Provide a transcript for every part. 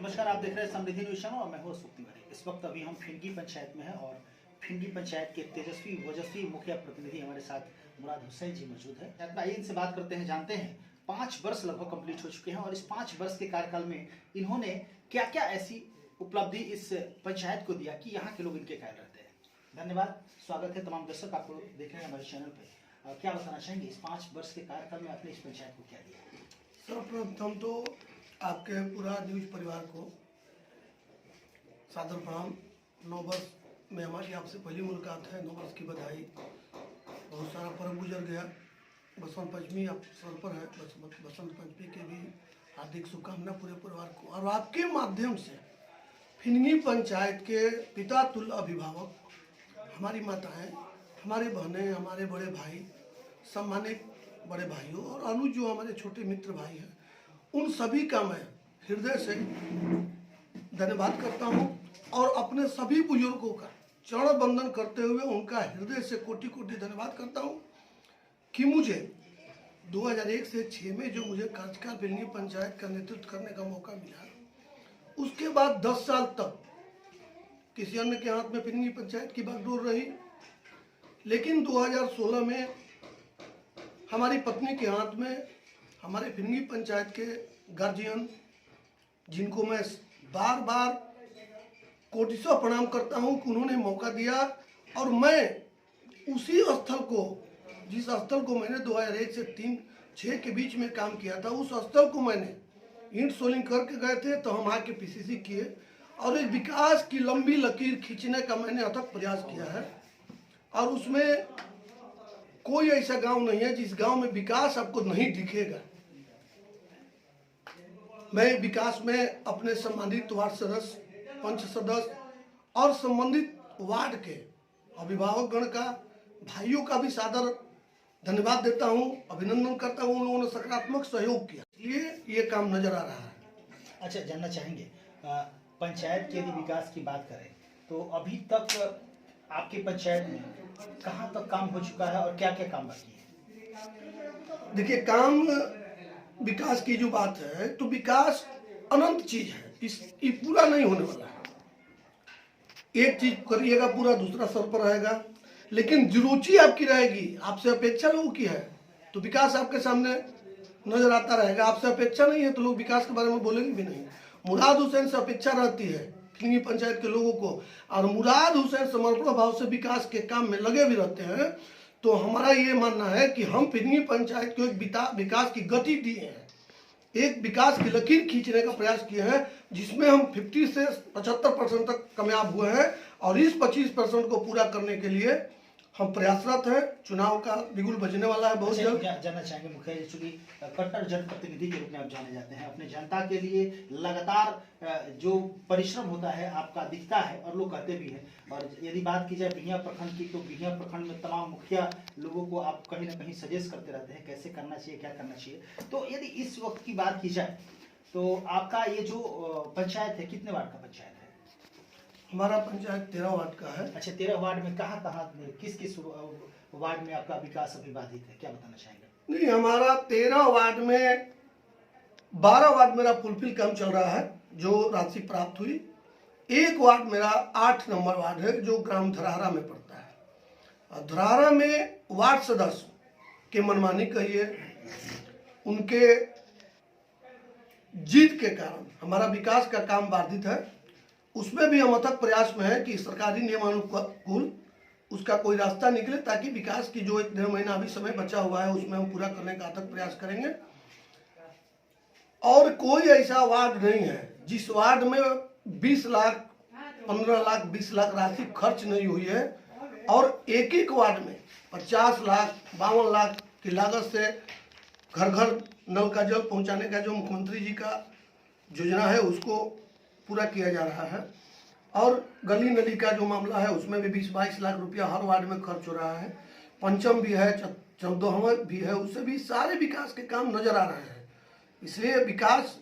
नमस्कार, आप देख रहे हैं समृद्धि न्यूज चैनल और मैं हूं अशोक तिवारी। इस वक्त अभी हम फिंगी पंचायत में हैं और फिंगी पंचायत के तेजस्वी वजस्वी मुखिया प्रतिनिधि हमारे साथ मुराद हुसैन जी मौजूद है। आइए इनसे बात करते हैं, जानते हैं 5 वर्ष लगभग कंप्लीट हो चुके हैं और इस 5 वर्ष के कार्यकाल में इन्होंने क्या क्या ऐसी उपलब्धि इस पंचायत को दिया कि यहाँ के लोग इनके कायल रहते हैं। धन्यवाद, स्वागत है तमाम दर्शक आपको देख रहे हैं हमारे चैनल पे। क्या बताना चाहेंगे इस 5 वर्ष के कार्यकाल में आपने इस पंचायत को क्या दिया? सर्वप्रथम तो आपके पूरा न्यूज परिवार को सादर प्रणाम। 9 वर्ष में हमारी आपसे पहली मुलाकात है। 9 वर्ष की बधाई। बहुत सारा पर्व गुजर गया। बसंत पंचमी आप सर पर है। बसंत पंचमी के भी हार्दिक शुभकामना पूरे परिवार को। और आपके माध्यम से फिंगी पंचायत के पिता तुल्य अभिभावक, हमारी माताएं, हमारे बहनें, हमारे बड़े भाई, सम्मानित बड़े भाइयों और अनुज जो हमारे छोटे मित्र भाई हैं, उन सभी का मैं हृदय से धन्यवाद करता हूं और अपने सभी बुजुर्गों का चरण वंदन करते हुए उनका हृदय से कोटि कोटि धन्यवाद करता हूं कि मुझे 2001 से 6 में जो मुझे कार्यकाल फिंगी पंचायत का नेतृत्व करने का मौका मिला, उसके बाद 10 साल तक किसी अन्य के हाथ में फिंगी पंचायत की बागडोर रही। लेकिन 2016 में हमारी पत्नी के हाथ में हमारे फिंगी पंचायत के गार्जियन, जिनको मैं बार बार कोटिशों प्रणाम करता हूं कि उन्होंने मौका दिया और मैं उसी स्थल को, जिस स्थल को मैंने 2001 से 3-6 के बीच में काम किया था, उस स्थल को मैंने ईंट सोलिंग करके गए थे तो हम आके पीसीसी किए और एक विकास की लंबी लकीर खींचने का मैंने अथक प्रयास किया है। और उसमें कोई ऐसा गांव नहीं है जिस गांव में विकास आपको नहीं दिखेगा। मैं विकास में अपने संबंधित वार्ड सदस्य, पंच सदस्य और संबंधित वार्ड के अभिभावकगण का, भाइयों का भी सादर धन्यवाद देता हूं, अभिनंदन करता हूं। उन लोगों ने सकारात्मक सहयोग किया, इसलिए ये काम नजर आ रहा है। अच्छा, जानना चाहेंगे पंचायत के यदि विकास की बात करें तो अभी तक आपके पंचायत में कहां तक काम हो चुका है और क्या क्या काम बाकी है? देखिए, काम विकास की जो बात है तो विकास अनंत चीज है, ये पूरा नहीं होने वाला है। एक चीज करिएगा पूरा, दूसरा सर पर रहेगा, लेकिन जो रुचि आपकी रहेगी, आपसे अपेक्षा लोगों की है तो विकास आपके सामने नजर आता रहेगा। आपसे अपेक्षा नहीं है तो लोग विकास के बारे में बोलेंगे भी नहीं। मुराद हुसैन से अपेक्षा रहती है फिंगी पंचायत के लोगों को, और मुराद हुसैन समर्पण भाव से विकास के काम में लगे भी रहते हैं। तो हमारा ये मानना है कि हम फिंगी पंचायत को एक विकास की गति दिए हैं, एक विकास की लकीर खींचने का प्रयास किए हैं, जिसमें हम 50 से 75% तक कामयाब हुए हैं और इस 25% को पूरा करने के लिए हम प्रयासरत हैं। चुनाव का बिगुल बजने वाला है बहुत जल्द। जानना चाहेंगे मुखिया जी, चूंकि कट्टर जनप्रतिनिधि के रूप में आप जाने जाते हैं, अपने जनता के लिए लगातार जो परिश्रम होता है आपका दिखता है और लोग कहते भी हैं। और यदि बात की जाए बिहियां प्रखंड की, तो बिहियां प्रखंड में तमाम मुखिया लोगों को आप कहीं ना कहीं सजेस्ट करते रहते हैं कैसे करना चाहिए, क्या करना चाहिए। तो यदि इस वक्त की बात की जाए तो आपका ये जो पंचायत है, कितने वार्ड का पंचायत है? हमारा पंचायत 13 वार्ड का है। अच्छा, 13 वार्ड में कहाँ किस किस वार्ड में आपका विकास अभी बाधित है, क्या बताना चाहेंगे? नहीं, हमारा 13 वार्ड में 12 वार्ड मेरा फुलफिल काम चल रहा है, जो राशि प्राप्त हुई। एक वार्ड मेरा 8 नंबर वार्ड है जो ग्राम धरारा में पड़ता है। और धरारा में वार्ड सदस्य के मनमानी कहिए, उनके जिद के कारण हमारा विकास का काम बाधित है। उसमें भी हम अथक प्रयास में है कि सरकारी नियमानुकूल उसका कोई रास्ता निकले, ताकि विकास की जो 1-1.5 महीना अभी समय बचा हुआ है उसमें हम पूरा करने का अथक प्रयास करेंगे। और कोई ऐसा वार्ड नहीं है जिस वार्ड में 20 लाख, 15 लाख, 20 लाख राशि खर्च नहीं हुई है। और एक एक वार्ड में 50 लाख, 52 लाख की लागत से घर घर नल का जल पहुंचाने का जो मुख्यमंत्री जी का योजना है उसको पूरा किया जा रहा है। और गली नली का जो मामला है उसमें भी 20-22 लाख रुपया हर वार्ड में खर्च हो रहा है। पंचम भी है, 14वां भी है, उससे भी सारे विकास के काम नजर आ रहे हैं। इसलिए विकास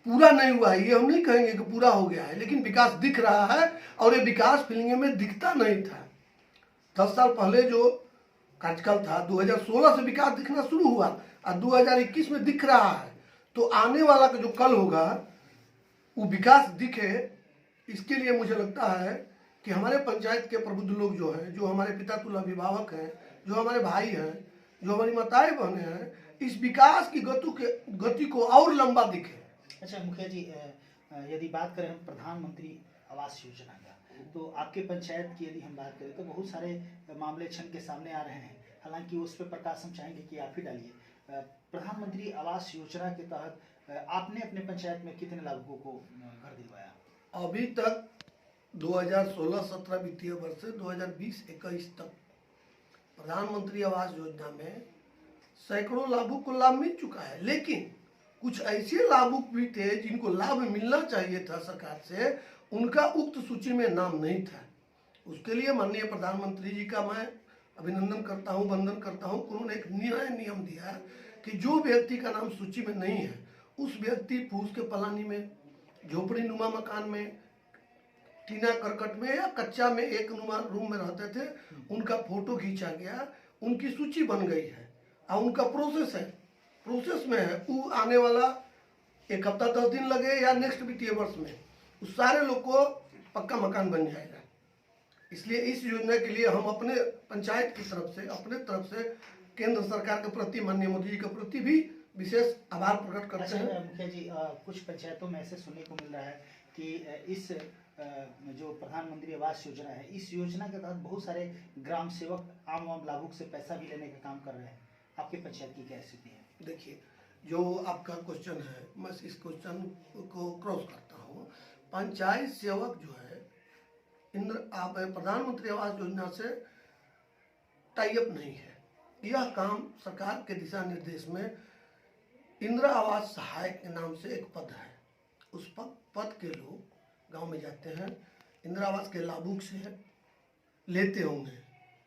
पूरा नहीं हुआ है, ये हम नहीं कहेंगे कि पूरा हो गया है, लेकिन विकास दिख रहा है। और ये विकास फिंगी में दिखता नहीं था। 10 साल पहले जो कार्यकाल था, 2016 से विकास दिखना शुरू हुआ और 2021 में दिख रहा है। तो आने वाला जो कल होगा वो विकास दिखे, इसके लिए मुझे लगता है कि हमारे पंचायत के प्रबुद्ध लोग जो हैं, जो हमारे पिता तुल्य अभिभावक हैं, जो हमारे भाई हैं, जो हमारी माताएं बहनें हैं, इस विकास की गति को और लंबा दिखे। अच्छा मुखिया जी, यदि बात करें हम प्रधानमंत्री आवास योजना का, तो आपके पंचायत की यदि हम बात करें तो बहुत सारे मामले छन के सामने आ रहे हैं। हालांकि उस पर प्रकाश हम चाहेंगे कि आप ही डालिए। प्रधानमंत्री आवास योजना के तहत आपने अपने पंचायत में कितने लाभुकों को घर दिलवाया? अभी तक 2016-17 वित्तीय वर्ष से 2020-21 तक प्रधानमंत्री आवास योजना में सैकड़ों लाभुक को लाभ मिल चुका है, लेकिन कुछ ऐसे लाभुक भी थे जिनको लाभ मिलना चाहिए था सरकार से, उनका उक्त सूची में नाम नहीं था। उसके लिए माननीय प्रधानमंत्री जी का मैं अभिनंदन करता हूं, वंदन करता हूं। उन्होंने एक नियम दिया कि जो व्यक्ति का नाम सूची में नहीं है, उस व्यक्ति फूस के पलानी में, झोपड़ी नुमा मकान में, टीना करकट में या कच्चा में एक नुमा रूम में रहते थे, उनका फोटो खींचा गया, उनकी सूची बन गई है और उनका प्रोसेस में है। वो आने वाला 1 हफ्ता 10 दिन लगे या नेक्स्ट वित्तीय वर्ष में उस सारे लोग को पक्का मकान बन जाएगा। इसलिए इस योजना के लिए हम अपने पंचायत की तरफ से, अपने तरफ से केंद्र सरकार के प्रति, माननीय मोदी जी के प्रति भी विशेष आभार प्रकट करते हैं। मुखिया जी, कुछ पंचायतों में ऐसे सुनने को मिल रहा है कि इस जो प्रधानमंत्री आवास योजना है, इस योजना के तहत बहुत सारे ग्राम सेवक आम लाभुक से पैसा भी लेने का काम कर रहे हैं। आपके पंचायत की क्या स्थिति है? देखिए, जो आपका क्वेश्चन है, मैं इस क्वेश्चन को क्रॉस करता हूँ। पंचायत सेवक जो है प्रधानमंत्री आवास योजना से टाई अप नहीं है। यह काम सरकार के दिशा निर्देश में इंदिरा आवास सहायक के नाम से एक पद है। उस पद के लोग गांव में जाते हैं, इंदिरा आवास के लाभुक से लेते होंगे,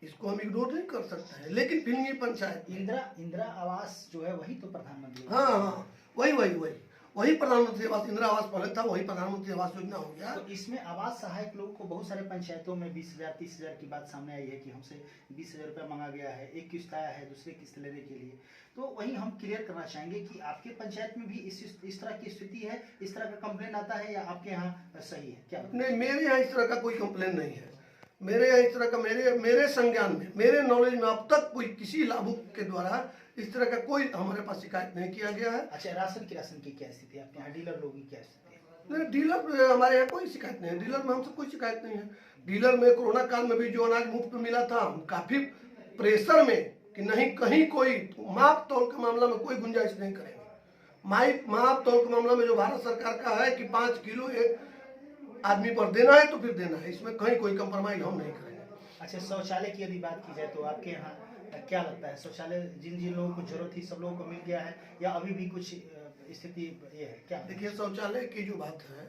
इसको हम इग्नोर नहीं कर सकते हैं। लेकिन फिल्मी पंचायत इंदिरा आवास जो है वही तो प्रधानमंत्री, हाँ, वही प्रधानमंत्री आवास, इंदिरा आवास पहले था, वही प्रधानमंत्री आवास योजना हो गया। तो इसमें आवास सहायक लोगों को बहुत सारे पंचायतों में 20,000 30,000 की बात सामने आई है कि हमसे 20,000 रुपया मांगा गया है, एक किस्त आया है दूसरे किस्त लेने के लिए। तो वही हम क्लियर करना चाहेंगे कि आपके पंचायत में भी इस तरह की स्थिति है, इस तरह का कंप्लेन आता है या आपके यहाँ सही है क्या? नहीं, मेरे यहाँ इस तरह का कोई कंप्लेन नहीं है। मेरे यहाँ इस तरह का मेरे संज्ञान में, मेरे नॉलेज में अब तक कोई किसी लाभुक के द्वारा इस तरह का कोई हमारे पास शिकायत नहीं किया गया है। अच्छा, राशन की क्या स्थिति है आपके यहाँ? डीलर लोगों की क्या स्थिति है? नहीं, डीलर हमारे यहाँ कोई शिकायत नहीं है। डीलर में हमसे कोई शिकायत नहीं है। डीलर में कोरोना काल में भी जो अनाज मुफ्त में मिला था, काफी प्रेशर में कि नहीं, कहीं कोई माप तोल के मामला में कोई गुंजाइश नहीं करेंगे। माप तोल के मामला में जो भारत सरकार का है कि 5 किलो एक आदमी पर देना है तो फिर देना है, इसमें कहीं कोई कंप्रोमाइज हम नहीं करेंगे। अच्छा, शौचालय की यदि बात की जाए तो आपके यहाँ क्या लगता है, शौचालय जिन लोगों को जरूरत थी सब लोगों को मिल गया है या अभी भी कुछ स्थिति ये है क्या? देखिए, शौचालय की जो बात है,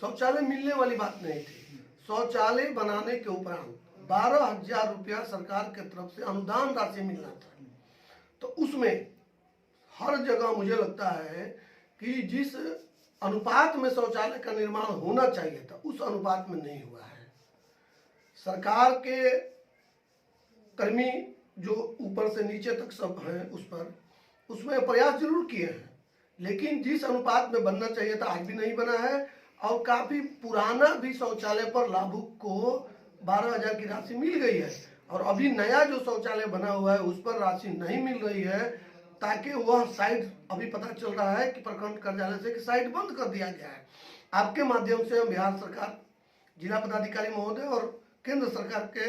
शौचालय मिलने वाली बात नहीं थी। शौचालय बनाने के उपरांत 12,000 रुपया सरकार के तरफ से अनुदान राशि मिलना था। तो उसमें हर जगह मुझे लगता है कि जिस अनुपात में शौचालय का निर्माण होना चाहिए था, उस अनुपात में नहीं हुआ है। सरकार के कर्मी जो ऊपर से नीचे तक सब हैं, उसमें प्रयास जरूर किए हैं, लेकिन जिस अनुपात में बनना चाहिए था आज भी नहीं बना है। और काफी पुराना भी शौचालय पर लाभुक को 12,000 की राशि मिल गई है, और अभी नया जो शौचालय बना हुआ है उस पर राशि नहीं मिल रही है, ताकि वह साइट, अभी पता चल रहा है कि प्रखंड कार्यालय से कि साइट बंद कर दिया गया है। आपके माध्यम से हम बिहार सरकार, जिला पदाधिकारी महोदय और केंद्र सरकार के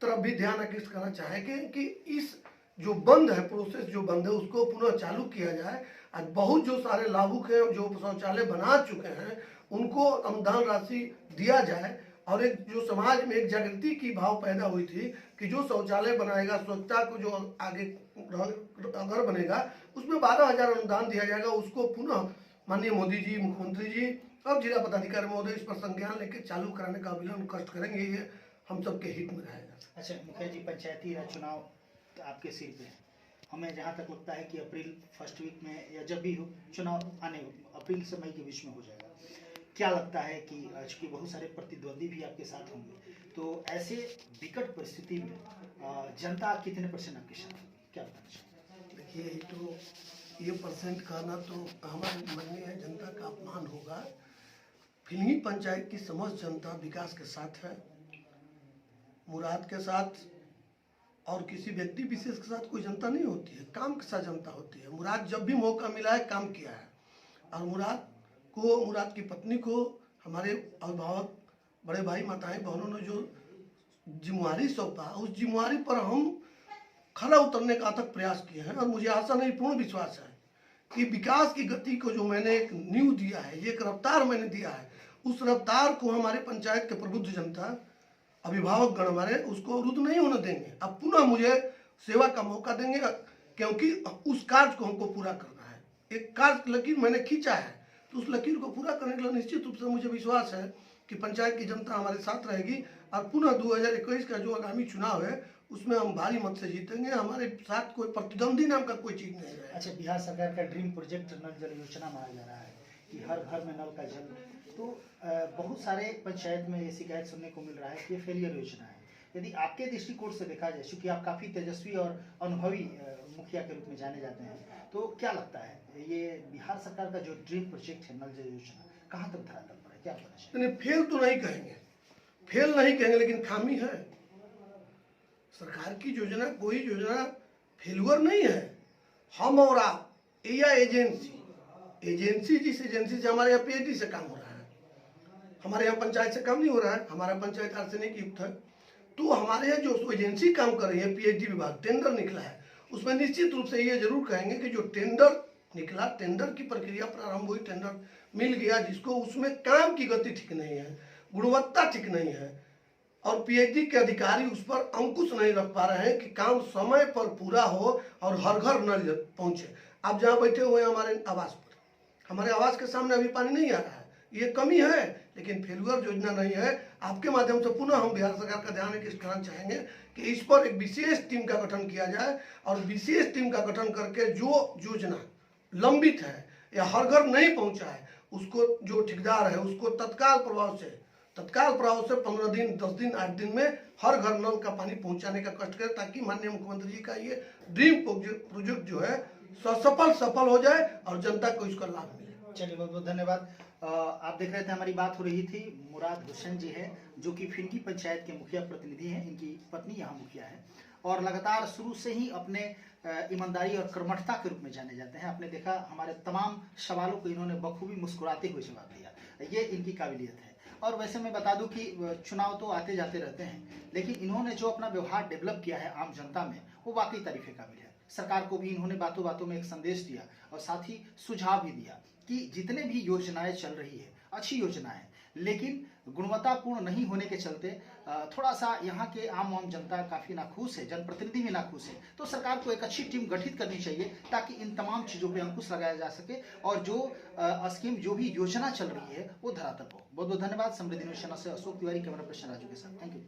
तरफ भी ध्यान आकृष्ट करना चाहेंगे कि इस जो बंद है, प्रोसेस जो बंद है, उसको पुनः चालू किया जाए। आज बहुत जो सारे लाभुक हैं जो शौचालय बना चुके हैं, उनको अनुदान राशि दिया जाए। और एक जो समाज में एक जागृति की भाव पैदा हुई थी कि जो शौचालय बनाएगा, स्वच्छता को जो आगे अगर बनेगा, उसमें 12,000 अनुदान दिया जाएगा। उसको पुनः माननीय मोदी जी, मुख्यमंत्री जी और जिला पदाधिकारी महोदय इस पर संज्ञान लेकर चालू कराने का अविलंब कष्ट करेंगे। ये हम सबके हित में रहेगा। अच्छा मुखिया जी, पंचायती राज चुनाव तो आपके सिर पे है। हमें जहाँ तक लगता है कि अप्रैल फर्स्ट वीक में या जब भी हो चुनाव आने, अप्रैल से मई के बीच में हो जाएगा। क्या लगता है कि चूंकि बहुत सारे प्रतिद्वंदी भी आपके साथ होंगे, तो ऐसे विकट परिस्थिति में जनता कितने % आपके साथ होगी, क्या बताना चाहिए? देखिए, तो ये परसेंट कहना तो हमारे माननीय जनता का अपमान होगा, फिलंगी पंचायत की समस्त जनता विकास के साथ है, मुराद के साथ और किसी व्यक्ति विशेष के साथ कोई जनता नहीं होती है, काम के साथ जनता होती है। मुराद जब भी मौका मिला है काम किया है और मुराद की पत्नी को हमारे अभिभावक बड़े भाई माताएं बहनों ने जो जिम्मेवारी सौंपा, उस जिम्मेवारी पर हम खरा उतरने का अथक प्रयास किए हैं और मुझे आशा नहीं पूर्ण विश्वास है कि विकास की गति को जो मैंने एक नींव दिया है, ये एक रफ्तार मैंने दिया है, उस रफ्तार को हमारे पंचायत के प्रबुद्ध जनता अभिभावक गण हमारे उसको अवरुद्ध नहीं होने देंगे। अब पुनः मुझे सेवा का मौका देंगे क्योंकि उस कार्य को हमको पूरा करना है। एक कार्य लकीर मैंने खींचा है तो उस लकीर को पूरा करने के लिए निश्चित रूप से मुझे विश्वास है कि पंचायत की जनता हमारे साथ रहेगी और पुनः 2021 का जो आगामी चुनाव है उसमें हम भारी मत से जीतेंगे। हमारे साथ कोई प्रतिद्वंदी नाम का कोई चीज नहीं है। अच्छा, बिहार सरकार का ड्रीम प्रोजेक्ट नल जल योजना माना जा रहा है कि हर घर में नल का जल, तो बहुत सारे पंचायत में ये शिकायत सुनने को मिल रहा है कि ये फेलियर योजना है। यदि आपके दृष्टिकोण से देखा जाए, क्योंकि आप काफ़ी तेजस्वी और अनुभवी मुखिया के रूप में जाने जाते हैं, तो क्या लगता है ये बिहार सरकार का जो ड्रीम प्रोजेक्ट है नल जल योजना कहाँ तक धरातल पर है, क्या पता नहीं, फेल तो नहीं कहेंगे, फेल नहीं कहेंगे, लेकिन खामी है। सरकार की योजना कोई योजना फेलुअर नहीं है। हम और आप या एजेंसी जिस एजेंसी से हमारे यहाँ पीएचडी से काम हो रहा है, हमारे यहाँ पंचायत से काम नहीं हो रहा है, हमारा पंचायत आर्सेनिक युक्त है, तो हमारे यहाँ जो एजेंसी काम कर रही है पीएचडी विभाग, टेंडर निकला है, उसमें निश्चित रूप से ये जरूर कहेंगे कि जो टेंडर निकला, टेंडर की प्रक्रिया प्रारंभ हुई, टेंडर मिल गया जिसको, उसमें काम की गति ठीक नहीं है, गुणवत्ता ठीक नहीं है और पीएचडी के अधिकारी उस पर अंकुश नहीं रख पा रहे हैं कि काम समय पर पूरा हो और हर घर नल पहुंचे। आप जहां बैठे हुए हैं हमारे आवास पर, हमारे आवास के सामने अभी पानी नहीं आ रहा है, ये कमी है, लेकिन फेलुअर योजना नहीं है। आपके माध्यम से पुनः हम बिहार सरकार का ध्यान एक कराना चाहेंगे कि इस पर एक विशेष टीम का गठन किया जाए और विशेष टीम का गठन करके जो योजना लंबित है या हर घर नहीं पहुंचा है उसको जो ठेकेदार है उसको तत्काल प्रभाव से 15 दिन, 10 दिन, 8 दिन में हर घर नल का पानी पहुंचाने का कष्ट करें, ताकि माननीय मुख्यमंत्री जी का ये ड्रीम प्रोजेक्ट जो है सफल हो जाए और जनता को इसका लाभ मिले। चलिए, बहुत बहुत धन्यवाद। आप देख रहे थे हमारी बात हो रही थी, मुराद हुसैन जी है जो कि फिरंगी पंचायत के मुखिया प्रतिनिधि हैं, इनकी पत्नी यहाँ मुखिया है और लगातार शुरू से ही अपने ईमानदारी और कर्मठता के रूप में जाने जाते हैं। आपने देखा हमारे तमाम सवालों को इन्होंने बखूबी मुस्कुराते हुए जवाब दिया, ये इनकी काबिलियत है। और वैसे मैं बता दूं कि चुनाव तो आते जाते रहते हैं, लेकिन इन्होंने जो अपना व्यवहार डेवलप किया है आम जनता में, वो वाकई तारीफ काबिल है। सरकार को भी इन्होंने बातों बातों में एक संदेश दिया और साथ ही सुझाव भी दिया कि जितने भी योजनाएं चल रही है अच्छी योजना है, लेकिन गुणवत्तापूर्ण नहीं होने के चलते थोड़ा सा यहाँ के आम जनता काफ़ी नाखुश है, जनप्रतिनिधि भी नाखुश है। तो सरकार को एक अच्छी टीम गठित करनी चाहिए ताकि इन तमाम चीज़ों पे अंकुश लगाया जा सके और जो स्कीम, जो भी योजना चल रही है वो धरातल हो। बहुत बहुत धन्यवाद। समृद्धि न्यूज़ चैनल से अशोक तिवारी, कैमरा पर्सन राजू के साथ। Thank you.